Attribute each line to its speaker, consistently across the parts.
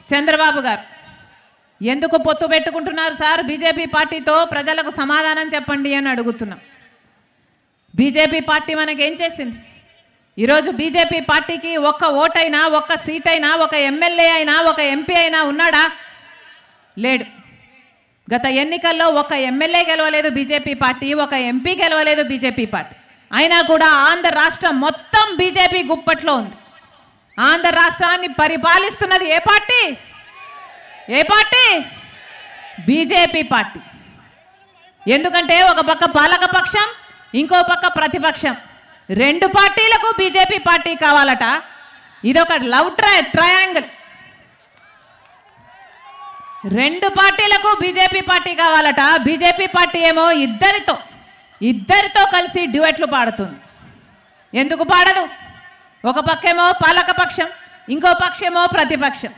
Speaker 1: చంద్రబాబు గారు ఎందుకు పొత్తు పెట్టుకుంటున్నారు సార్ బీజేపీ పార్టీతో? ప్రజలకు సమాధానం చెప్పండి అని అడుగుతున్నాం. బీజేపీ పార్టీ మనకేం చేసింది? ఈరోజు బీజేపీ పార్టీకి ఒక్క ఓటైనా, ఒక్క సీట్ అయినా, ఒక ఎమ్మెల్యే అయినా, ఒక ఎంపీ అయినా ఉన్నాడా? లేడు. గత ఎన్నికల్లో ఒక ఎమ్మెల్యే గెలవలేదు బీజేపీ పార్టీ, ఒక ఎంపీ గెలవలేదు బీజేపీ పార్టీ. అయినా కూడా ఆంధ్ర రాష్ట్రం మొత్తం బీజేపీ గుప్పట్లో ఉంది. ఆంధ్ర రాష్ట్రాన్ని పరిపాలిస్తున్నది ఏ పార్టీ? ఏ పార్టీ? BJP party. ఎందుకంటే ఒక పక్క పాలకపక్షం, ఇంకో పక్క ప్రతిపక్షం, రెండు పార్టీలకు బీజేపీ పార్టీ కావాలట. ఇదొక లవ్ ట్రయాంగిల్. రెండు పార్టీలకు బీజేపీ పార్టీ కావాలట. బీజేపీ పార్టీ ఏమో ఇద్దరితో కలిసి డ్యూయెట్లు పాడుతుంది. ఎందుకు పాడదు? ఒక పక్కేమో పాలకపక్షం, ఇంకో పక్షేమో ప్రతిపక్షం.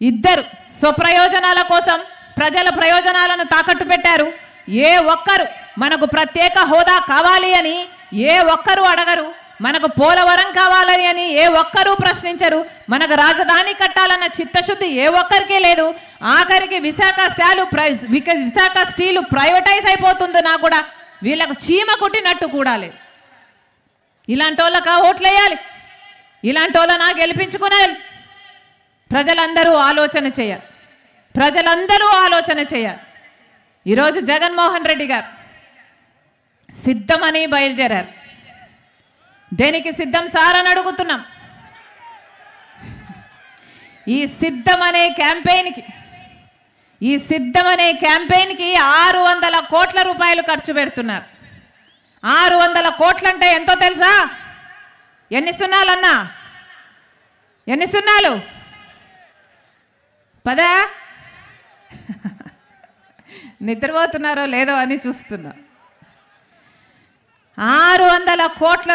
Speaker 1: ఇద్దరు స్వప్రయోజనాల కోసం ప్రజల ప్రయోజనాలను తాకట్టు పెట్టారు. ఏ ఒక్కరు మనకు ప్రత్యేక హోదా కావాలి అని ఏ ఒక్కరు అడగరు. మనకు పోలవరం కావాలని అని ఏ ఒక్కరూ ప్రశ్నించరు. మనకు రాజధాని కట్టాలన్న చిత్తశుద్ధి ఏ ఒక్కరికి లేదు. ఆఖరికి విశాఖ స్టీలు ప్రైవేటైజ్ అయిపోతుందో కూడా వీళ్ళకు చీమ కుట్టినట్టు కూడా లేదు. ఇలాంటి వాళ్ళకా ఓట్లు వేయాలి? ఇలాంటి వాళ్ళనా గెలిపించుకునేది? ప్రజలందరూ ఆలోచన చేయాలి. ప్రజలందరూ ఆలోచన చేయాలి. ఈరోజు జగన్మోహన్ రెడ్డి గారు సిద్ధమని బయలుదేరారు. దేనికి సిద్ధం సార్ అని అడుగుతున్నాం. ఈ సిద్ధం అనే క్యాంపెయిన్కి 600 కోట్ల రూపాయలు ఖర్చు పెడుతున్నారు. 600 కోట్లంటే ఎంతో తెలుసా? ఎన్ని సున్నాలన్నా? ఎన్ని సున్నాలు? పదా? నిద్రపోతున్నారో లేదో అని చూస్తున్నా. 600 కోట్ల